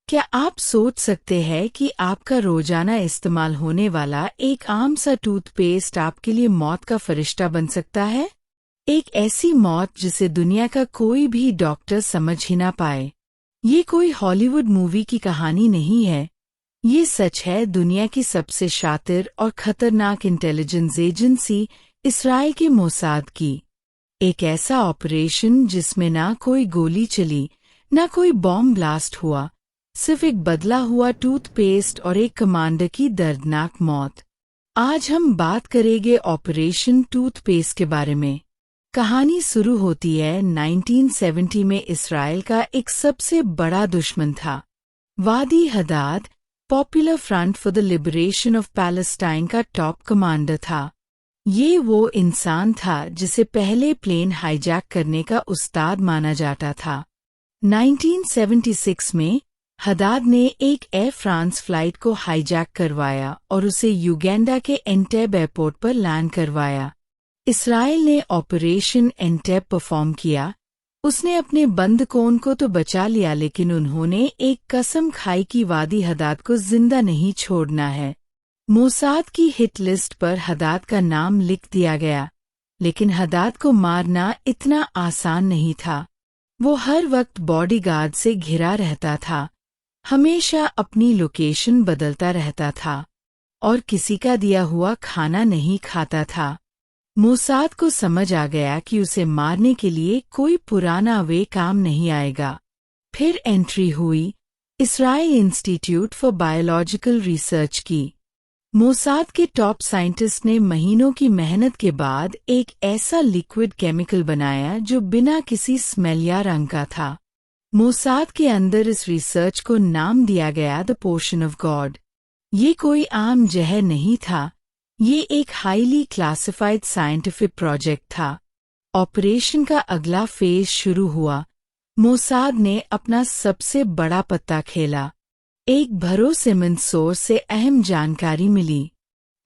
क्या आप सोच सकते हैं कि आपका रोजाना इस्तेमाल होने वाला एक आम सा टूथपेस्ट आपके लिए मौत का फरिश्ता बन सकता है? एक ऐसी मौत जिसे दुनिया का कोई भी डॉक्टर समझ ही ना पाए। ये कोई हॉलीवुड मूवी की कहानी नहीं है। ये सच है दुनिया की सबसे शातिर और खतरनाक इंटेलिजेंस एजेंसी इसराइल के मोसाद की। एक ऐसा ऑपरेशन जिसमें ना कोई गोली चली, ना कोई बॉम्ब ब्लास्ट हुआ, सिर्फ एक बदला हुआ टूथपेस्ट और एक कमांडर की दर्दनाक मौत। आज हम बात करेंगे ऑपरेशन टूथपेस्ट के बारे में। कहानी शुरू होती है 1970 में। इसराइल का एक सबसे बड़ा दुश्मन था Wadi Haddad, Popular Front for the Liberation of Palestine का टॉप कमांडर था। ये वो इंसान था जिसे पहले प्लेन हाईजैक करने का उस्ताद माना जाता था। 1976 में हदाद ने एक एयर फ्रांस फ्लाइट को हाईजैक करवाया और उसे युगांडा के एंटेब एयरपोर्ट पर लैंड करवाया। इसराइल ने ऑपरेशन एंटेब परफॉर्म किया। उसने अपने बंद कौन को तो बचा लिया, लेकिन उन्होंने एक कसम खाई कि वादी हदाद को जिंदा नहीं छोड़ना है। मोसाद की हिट लिस्ट पर हदाद का नाम लिख दिया गया, लेकिन हदाद को मारना इतना आसान नहीं था। वो हर वक्त बॉडीगार्ड से घिरा रहता था, हमेशा अपनी लोकेशन बदलता रहता था और किसी का दिया हुआ खाना नहीं खाता था। मोसाद को समझ आ गया कि उसे मारने के लिए कोई पुराना वे काम नहीं आएगा। फिर एंट्री हुई Israel institute for biological research की। मोसाद के टॉप साइंटिस्ट ने महीनों की मेहनत के बाद एक ऐसा लिक्विड केमिकल बनाया जो बिना किसी स्मेल या रंग का था। मोसाद के अंदर इस रिसर्च को नाम दिया गया द पोशन ऑफ गॉड। ये कोई आम जहर नहीं था, ये एक हाईली क्लासिफाइड साइंटिफिक प्रोजेक्ट था। ऑपरेशन का अगला फेज शुरू हुआ। मोसाद ने अपना सबसे बड़ा पत्ता खेला। एक भरोसेमंद सोर्स से अहम जानकारी मिली।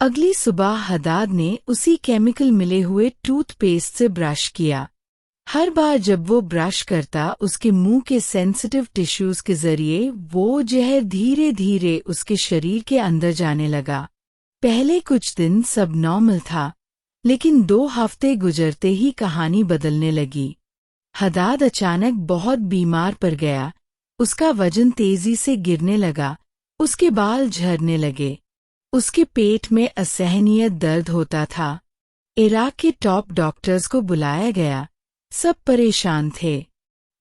अगली सुबह हदाद ने उसी केमिकल मिले हुए टूथपेस्ट से ब्रश किया। हर बार जब वो ब्रश करता, उसके मुंह के सेंसिटिव टिश्यूज के जरिए वो जहर धीरे धीरे उसके शरीर के अंदर जाने लगा। पहले कुछ दिन सब नॉर्मल था, लेकिन 2 हफ्ते गुजरते ही कहानी बदलने लगी। हदाद अचानक बहुत बीमार पड़ गया। उसका वजन तेजी से गिरने लगा, उसके बाल झड़ने लगे, उसके पेट में असहनीय दर्द होता था। इराक के टॉप डॉक्टर्स को बुलाया गया। सब परेशान थे।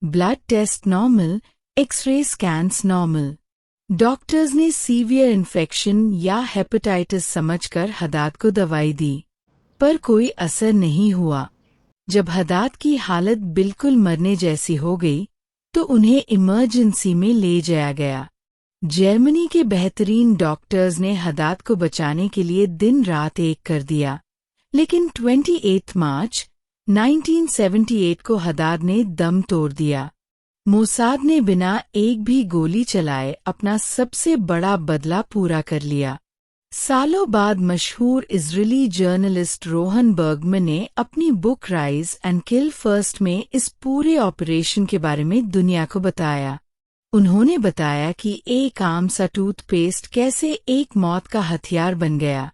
Blood test normal, x ray scans normal. Doctors ने सीवियर इन्फेक्शन या हेपेटाइटिस समझकर हदाद को दवाई दी, पर कोई असर नहीं हुआ। जब हदाद की हालत बिल्कुल मरने जैसी हो गई, तो उन्हें इमरजेंसी में ले जाया गया। जर्मनी के बेहतरीन डॉक्टर्स ने हदाद को बचाने के लिए दिन रात एक कर दिया, लेकिन 28 मार्च 1978 को हदाद ने दम तोड़ दिया। मोसाद ने बिना एक भी गोली चलाए अपना सबसे बड़ा बदला पूरा कर लिया। सालों बाद मशहूर इजरायली जर्नलिस्ट रोहन बर्गमन ने अपनी book rise and kill first में इस पूरे ऑपरेशन के बारे में दुनिया को बताया। उन्होंने बताया कि एक आम सा टूथपेस्ट कैसे एक मौत का हथियार बन गया।